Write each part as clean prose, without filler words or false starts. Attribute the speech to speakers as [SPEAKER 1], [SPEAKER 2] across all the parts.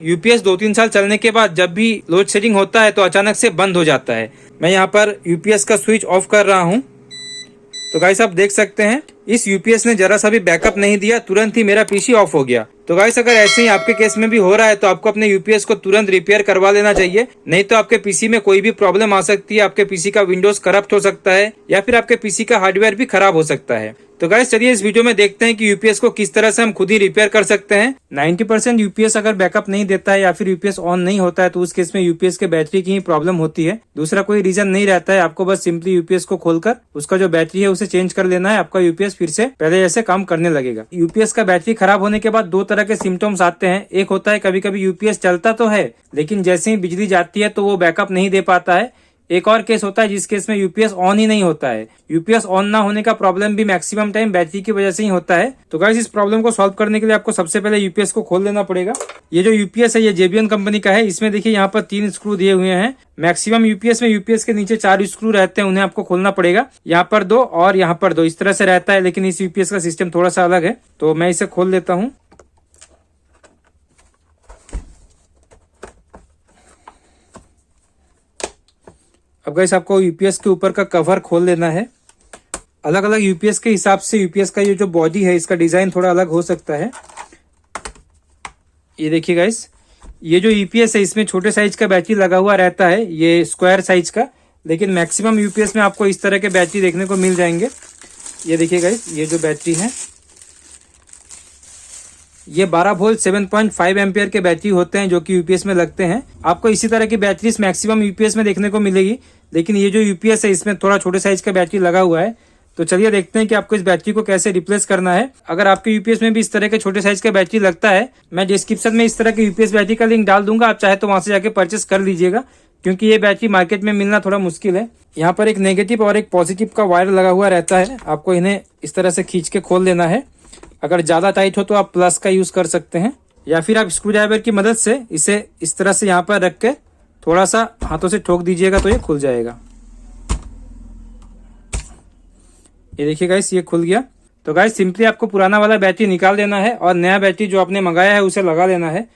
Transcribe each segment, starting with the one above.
[SPEAKER 1] UPS 2-3 साल चलने के बाद जब भी लोड शेडिंग होता है तो अचानक से बंद हो जाता है। मैं यहाँ पर यूपीएस का स्विच ऑफ कर रहा हूँ। तो गाइस आप देख सकते हैं इस यूपीएस ने जरा सा भी बैकअप नहीं दिया, तुरंत ही मेरा पीसी ऑफ हो गया। तो गाइस अगर ऐसे ही आपके केस में भी हो रहा है तो आपको अपने यूपीएस को तुरंत रिपेयर करवा लेना चाहिए, नहीं तो आपके पीसी में कोई भी प्रॉब्लम आ सकती है। आपके पीसी का विंडोज करप्ट हो सकता है या फिर आपके पीसी का हार्डवेयर भी खराब हो सकता है। तो गाइस चलिए इस वीडियो में देखते हैं कि यूपीएस को किस तरह से हम खुद ही रिपेयर कर सकते हैं। 90% यूपीएस अगर बैकअप नहीं देता है या फिर यूपीएस ऑन नहीं होता है तो उस केस में यूपीएस के बैटरी की ही प्रॉब्लम होती है, दूसरा कोई रीजन नहीं रहता है। आपको बस सिंपली यूपीएस को खोलकर उसका जो बैटरी है उसे चेंज कर लेना है, आपका यूपीएस फिर से पहले जैसे काम करने लगेगा। यूपीएस का बैटरी खराब होने के बाद दो तरह के सिम्टम्स आते हैं। एक होता है कभी कभी यूपीएस चलता तो है लेकिन जैसे ही बिजली जाती है तो वो बैकअप नहीं दे पाता है। एक और केस होता है जिस केस में यूपीएस ऑन ही नहीं होता है। यूपीएस ऑन ना होने का प्रॉब्लम भी मैक्सिमम टाइम बैटरी की वजह से ही होता है। तो गाइस इस प्रॉब्लम को सॉल्व करने के लिए आपको सबसे पहले यूपीएस को खोल लेना पड़ेगा। ये जो यूपीएस है ये जेबीएन कंपनी का है। इसमें देखिए यहाँ पर 3 स्क्रू दिए हुए हैं। मैक्सिमम यूपीएस में यूपीएस के नीचे 4 स्क्रू रहते हैं, उन्हें आपको खोलना पड़ेगा। यहाँ पर 2 और यहाँ पर 2 इस तरह से रहता है, लेकिन इस यूपीएस का सिस्टम थोड़ा सा अलग है। तो मैं इसे खोल लेता हूँ। अब गाइस आपको यूपीएस के ऊपर का कवर खोल लेना है। अलग अलग यूपीएस के हिसाब से यूपीएस का ये जो बॉडी है इसका डिजाइन थोड़ा अलग हो सकता है। ये देखिए गाइस, ये जो यूपीएस है इसमें छोटे साइज का बैटरी लगा हुआ रहता है, ये स्क्वायर साइज का, लेकिन मैक्सिमम यूपीएस में आपको इस तरह के बैटरी देखने को मिल जाएंगे। ये देखिए गाइस, ये जो बैटरी है ये 12 वोल्ट 7.5 एम्पियर के बैटरी होते हैं जो कि यूपीएस में लगते हैं। आपको इसी तरह की बैटरीज मैक्सिमम यूपीएस में देखने को मिलेगी, लेकिन ये जो यूपीएस है इसमें थोड़ा छोटे साइज का बैटरी लगा हुआ है। तो चलिए देखते हैं कि आपको इस बैटरी को कैसे रिप्लेस करना है। अगर आपके यूपीएस में भी इस तरह के छोटे साइज का बैटरी लगता है, मैं डिस्क्रिप्शन में इस तरह के यूपीएस बैटरी का लिंक डाल दूंगा, आप चाहे तो वहां से जाके परचेस कर लीजिएगा, क्योंकि ये बैटरी मार्केट में मिलना थोड़ा मुश्किल है। यहाँ पर एक नेगेटिव और एक पॉजिटिव का वायर लगा हुआ रहता है, आपको इन्हें इस तरह से खींच के खोल लेना है। अगर ज्यादा टाइट हो तो आप प्लस का यूज कर सकते हैं, या फिर आप स्क्रू ड्राइवर की मदद से इसे इस तरह से यहाँ पर रख के थोड़ा सा हाथों से ठोक दीजिएगा तो ये खुल जाएगा। ये देखिए गाइस, ये खुल गया। तो गाइस सिंपली आपको पुराना वाला बैटरी निकाल देना है और नया बैटरी जो आपने मंगाया है उसे लगा लेना है।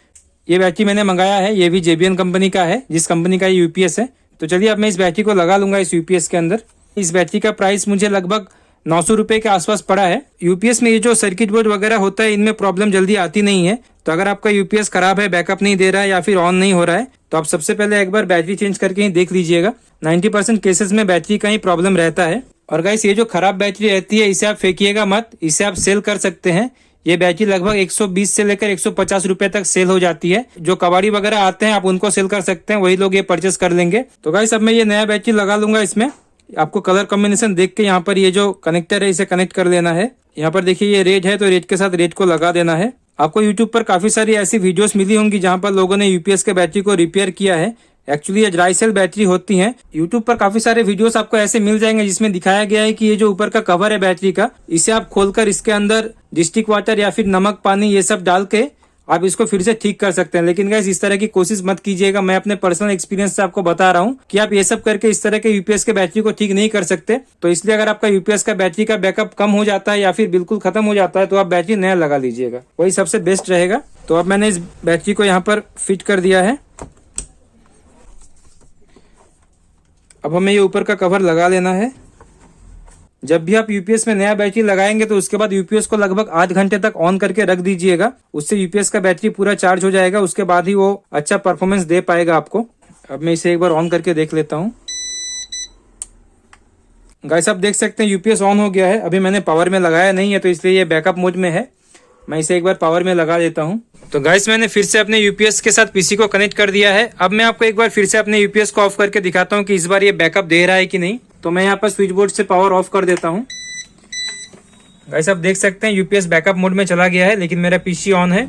[SPEAKER 1] ये बैटरी मैंने मंगाया है, ये भी जेबीएन कंपनी का है, जिस कंपनी का ये यूपीएस है। तो चलिए अब मैं इस बैटरी को लगा लूंगा इस यूपीएस के अंदर। इस बैटरी का प्राइस मुझे लगभग 900 रुपए के आसपास पड़ा है। यूपीएस में ये जो सर्किट बोर्ड वगैरह होता है इनमें प्रॉब्लम जल्दी आती नहीं है। तो अगर आपका यूपीएस खराब है, बैकअप नहीं दे रहा है या फिर ऑन नहीं हो रहा है, तो आप सबसे पहले एक बार बैटरी चेंज करके ही देख लीजिएगा। 90% केसेस में बैटरी का ही प्रॉब्लम रहता है। और गाइस ये जो खराब बैटरी रहती है इसे आप फेंकिएगा मत, इसे आप सेल कर सकते हैं। ये बैटरी लगभग 120 से लेकर 150 रुपए तक सेल हो जाती है। जो कबाड़ी वगैरह आते हैं आप उनको सेल कर सकते हैं, वही लोग ये परचेस कर लेंगे। तो गाइस अब मैं ये नया बैटरी लगा लूंगा इसमें। आपको कलर कॉम्बिनेशन देख के यहाँ पर ये जो कनेक्टर है इसे कनेक्ट कर लेना है। यहाँ पर देखिए ये रेड है तो रेड के साथ रेड को लगा देना है। आपको यूट्यूब पर काफी सारी ऐसी वीडियोस मिली होंगी जहाँ पर लोगों ने यूपीएस के बैटरी को रिपेयर किया है। एक्चुअली ये ड्राई सेल बैटरी होती हैं। यूट्यूब पर काफी सारे वीडियोस आपको ऐसे मिल जाएंगे जिसमें दिखाया गया है कि ये जो ऊपर का कवर है बैटरी का, इसे आप खोलकर इसके अंदर डिस्टिक वाटर या फिर नमक पानी ये सब डाल के आप इसको फिर से ठीक कर सकते हैं। लेकिन गाइस इस तरह की कोशिश मत कीजिएगा। मैं अपने पर्सनल एक्सपीरियंस से आपको बता रहा हूँ कि आप ये सब करके इस तरह के यूपीएस के बैटरी को ठीक नहीं कर सकते। तो इसलिए अगर आपका यूपीएस का बैटरी का बैकअप कम हो जाता है या फिर बिल्कुल खत्म हो जाता है तो आप बैटरी नया लगा लीजिएगा, वही सबसे बेस्ट रहेगा। तो अब मैंने इस बैटरी को यहाँ पर फिट कर दिया है। अब हमें ये ऊपर का कवर लगा लेना है। जब भी आप यूपीएस में नया बैटरी लगाएंगे तो उसके बाद यूपीएस को लगभग 8 घंटे तक ऑन करके रख दीजिएगा, उससे यूपीएस का बैटरी पूरा चार्ज हो जाएगा। उसके बाद ही वो अच्छा परफॉर्मेंस दे पाएगा आपको। अब मैं इसे एक बार ऑन करके देख लेता हूँ। गाइस आप देख सकते हैं यूपीएस ऑन हो गया है। अभी मैंने पावर में लगाया नहीं है तो इसलिए ये बैकअप मोड में है। मैं इसे एक बार पावर में लगा देता हूँ। तो गाइस मैंने फिर से अपने यूपीएस के साथ पीसी को कनेक्ट कर दिया है। अब मैं आपको एक बार फिर से अपने यूपीएस को ऑफ करके दिखाता हूँ कि इस बार ये बैकअप दे रहा है कि नहीं। तो मैं यहाँ पर स्विच बोर्ड से पावर ऑफ कर देता हूँ। गाइस आप देख सकते हैं यूपीएस बैकअप मोड में चला गया है, लेकिन मेरा पीसी ऑन है,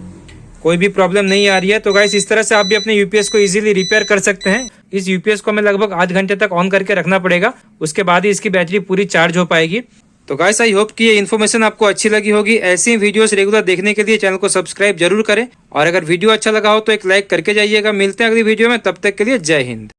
[SPEAKER 1] कोई भी प्रॉब्लम नहीं आ रही है। तो गाइस इस तरह से आप भी अपने यूपीएस को इजीली रिपेयर कर सकते हैं। इस यूपीएस को हमें लगभग 8 घंटे तक ऑन करके रखना पड़ेगा, उसके बाद ही इसकी बैटरी पूरी चार्ज हो पाएगी। तो गाइस आई होप कि ये इन्फॉर्मेशन आपको अच्छी लगी होगी। ऐसी ही वीडियोस रेगुलर देखने के लिए चैनल को सब्सक्राइब जरूर करें, और अगर वीडियो अच्छा लगा हो तो एक लाइक करके जाइएगा। मिलते हैं अगली वीडियो में, तब तक के लिए जय हिंद।